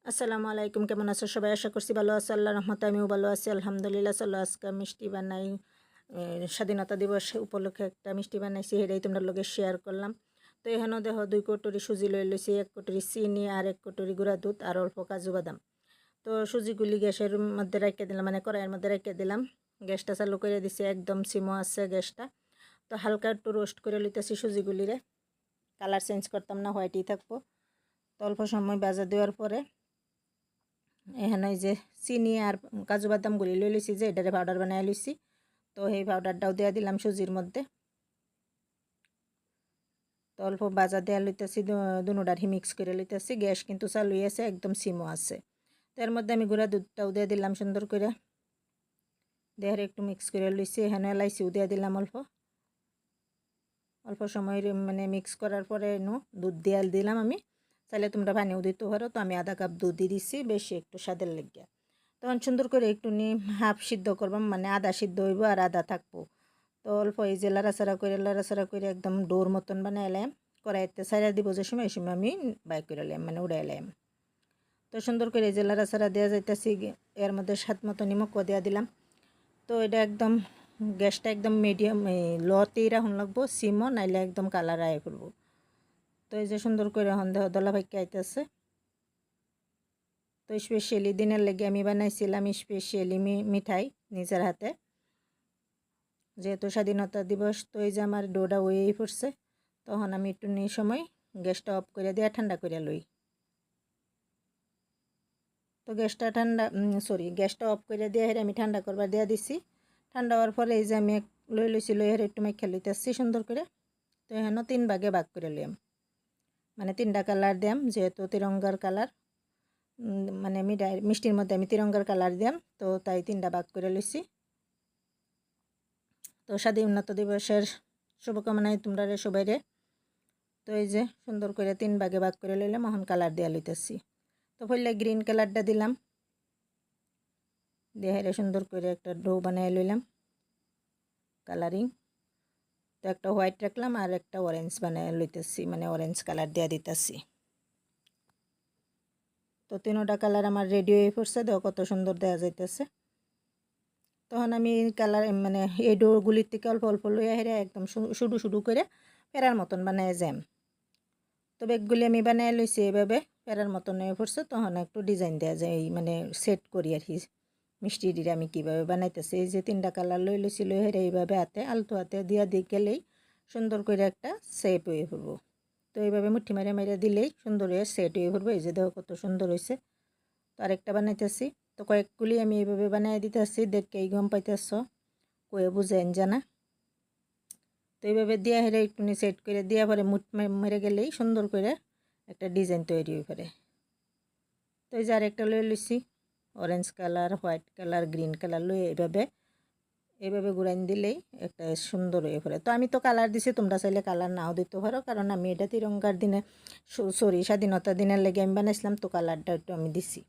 আসসালামু আলাইকুম, কেমন আছো সবাই? আশা করছি ভালো আছো। আল্লাহর রহমতে আমিও ভালো আছি, আলহামদুলিল্লাহ। চলো আজকে মিষ্টি বানাই। স্বাধীনতা দিবস উপলক্ষে একটা মিষ্টি বানাইছি, সেটাই তোমরা লগে শেয়ার করলাম। তো এখানেও দেখো 2 কটরি সুজি লই লইছি, 1 কটরি চিনি আর 1 কটরি গুঁড়া দুধ আর অল্প কাজু বাদাম। তো সুজিগুলি গ্যাসের মধ্যে রেখে দিলাম, মানে কড়াইয়ের মধ্যে রেখে দিলাম। গ্যাসটা চালু করে দিছি, একদম সিমো আছে গ্যাসটা। তো হালকা একটু রোস্ট করে লইতেছি সুজিগুলিরে, কালার চেঞ্জ করতাম না, হোয়াইটই থাকবো। তো অল্প সময় ভাজা দেওয়ার পরে এখানে যে চিনি আর কাজু বাদাম গুলি লই লইছি, যে এটারে পাউডার বানাই লইছি। তো এই পাউডারটাও দিয়ে দিলাম সুজির মধ্যে। তো অল্প ভাজা দেওয়া লইতেছি, দুনোটারই মিক্স করে লইতেছি। গ্যাস কিন্তু চালু আছে, একদম সিমও আছে। তো এর মধ্যে আমি গুঁড়া দুধটাও দিয়ে দিলাম সুন্দর করে, দেহারে একটু মিক্স করে লইছি। এখানে এলাইচিও দিয়ে দিলাম অল্প অল্প সময়, মানে মিক্স করার পরে দুধ দিয়ে দিলাম আমি। চাইলে তোমরা পানিও দিতে পারো। তো আমি আধা কাপ দুধ দিয়ে দিছি, বেশি একটু স্বাদের লেগে। তখন সুন্দর করে একটু হাফ সিদ্ধ করবাম, মানে আধা সিদ্ধ হইব আর আধা থাকবো। তো অল্প এই যে লাড়াচাড়া করে একদম ডোর মতন বানাই এলাম। কড়াইতে ছাইড়া দিব যে সময়, এই সময় আমি বাই করে এলাম, মানে উড়াই এলাম। তো সুন্দর করে এই যে লাড়াচাড়া দেওয়া যাইতেছি, এর মধ্যে স্বাদ মতো নিমকও দেওয়া দিলাম। তো এটা একদম গ্যাসটা একদম মিডিয়াম লতেই রাখুন লাগবো, সিমও নাইলে একদম কালার আয় করবো। তো এই যে সুন্দর করে হন্দেহ দলা ভাইকে আইতেছে। তো স্পেশালি দিনের লেগে আমি বানাইছিলাম স্পেশালি মিঠাই নিজের হাতে, যেহেতু স্বাধীনতা দিবস। তো এই যে আমার ডোটা হয়েই পড়ছে। তখন আমি একটু নিয়ে সময় গ্যাসটা অফ করে দিয়ে ঠান্ডা করে লই। তো গ্যাসটা অফ করে দিয়ে আমি ঠান্ডা করবার দিয়ে দিছি। ঠান্ডা হওয়ার পরে এই যে আমি লই লইছি, লই একটু মেখে লইতেছি সুন্দর করে। তো এখানে 3 ভাগে ভাগ করে লইম, মানে 3টা কালার দিয়াম, যেহেতু তিরঙ্গার কালার, মানে মিষ্টির মধ্যে আমি তিরঙ্গার কালার দিয়াম। তো তাই 3টা ভাগ করে লইছি। তো স্বাধীনতা দিবসের শুভকামনায় তোমরা সবাইরে। তো এই যে সুন্দর করে 3 ভাগে ভাগ করে লইলাম, এখন কালার দেওয়া লইতেছি। তো পড়লে গ্রিন কালারটা দিলাম, দিয়ে সুন্দর করে একটা ডো বানিয়ে লইলাম কালারিং। তো একটা হোয়াইট রাখলাম আর একটা অরেঞ্জ বানিয়ে লইতেছি, মানে অরেঞ্জ কালার দেওয়া দিতেছি। তো 3টা কালার আমার রেডি হয়ে পড়ছে, দেখো কত সুন্দর দেওয়া যাইতেছে। তখন আমি কালার, মানে এই ডোগুলির থেকে অল্প অল্প লইয়া হেরে একদম শুরু শুরু করে পেরার মতন বানায় যাম। তো ব্যাগগুলি আমি বানিয়ে লইছি এভাবে পেরার মতন হয়ে পড়ছে। তখন একটু ডিজাইন দেওয়া যায়, মানে সেট করি আর কি মিষ্টিটির আমি কীভাবে বানাইতেছি। এই যে 3টা কালার লই লইছি, লই হেরে এইভাবে হাতে আলতো হাতে দিয়া দিয়ে গেলেই সুন্দর করে একটা সেপ হয়ে পড়বো। তো এইভাবে মুঠি মারে মারে দিলেই সুন্দর হয়ে সেট হয়ে পড়বো। এই যে দেখো কত সুন্দর হয়েছে। তো আরেকটা বানাইতেছি। তো কয়েকগুলি আমি এইভাবে বানিয়ে দিতেছি, দেখেই গম পাইতেছ, কয়ে বুঝেন জানা। তো এইভাবে দিয়া হেরে একটু সেট করে দিয়া পরে মুঠ মেরে গেলেই সুন্দর করে একটা ডিজাইন তৈরি হয়ে পড়ে। তো এই যে আরেকটা লয়ে লইছি, orange colour, white colour, green colour লয়ে এইভাবে ঘুরাইন দিলেই একটা সুন্দর হয়ে পড়ে। তো আমি তো কালার দিছি, তোমরা চাইলে কালার নাও দিতে পারো, কারণ আমি এটা তিরঙ্গার দিনে, স্বাধীনতা দিনের লেগে আমি বানাইছিলাম। তো কালারটা একটু আমি দিছি,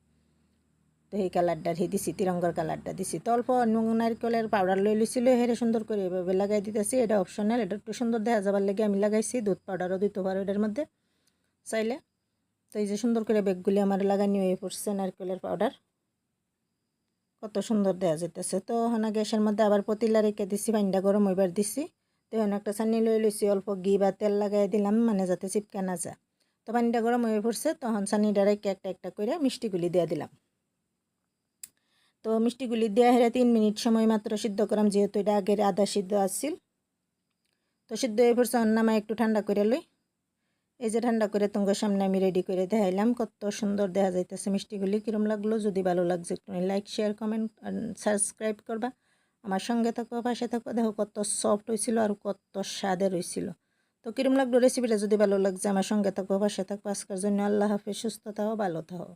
তো এই কালারটা দিছি, তিরঙ্গার কালারটা দিছি। তো অল্প নারকেলের পাউডার লই লইছি, লই হেরে সুন্দর করে এভাবে লাগাই দিতেছি। এটা অপশনাল, এটা একটু সুন্দর দেখা যাবার লেগে আমি লাগাইছি। দুধ পাউডারও দিতে পারো এটার মধ্যে চাইলে। তো এই যে সুন্দর করে ব্যাগগুলি আমার লাগানি হয়ে পড়ছে নারকেলের পাউডার, কত সুন্দর দেওয়া যেতেছে। তো হানা গ্যাসের মধ্যে আবার পতিলা রেখে দিছি, পানিটা গরম হইবার দিছি। তো এখন একটা চানি লই লইছি, অল্প ঘি বা তেল লাগাই দিলাম, মানে যাতে চিপকা না যায়। তো পানিটা গরম হয়ে পড়ছে, তখন চানিটা রেখে একটা একটা করে মিষ্টিগুলি দিয়ে দিলাম। তো মিষ্টিগুলি দেওয়া হেরে 3 মিনিট সময় মাত্র সিদ্ধ করাম, যেহেতু এটা আগের আধা সিদ্ধ আসছিল। তো সিদ্ধ হয়ে পড়ছে, নামায় একটু ঠান্ডা করে লই। এই যে ঠান্ডা করে তোমার সামনে আমি রেডি করে দেখাইলাম, কত সুন্দর দেখা যাইতেছে মিষ্টিগুলি। কিরম লাগলো? যদি ভালো লাগছে একটু লাইক, শেয়ার, কমেন্ট আর সাবস্ক্রাইব করবা। আমার সঙ্গে থাকো, পাশে থাকো। দেখো কত সফট হয়েছিল আর কত স্বাদের হয়েছিল। তো কিরম লাগলো রেসিপিটা? যদি ভালো লাগছে আমার সঙ্গে থাকো, পাশে থাকো। আজকের জন্য আল্লাহ হাফেজ, সুস্থ থাকো, ভালো থাকো।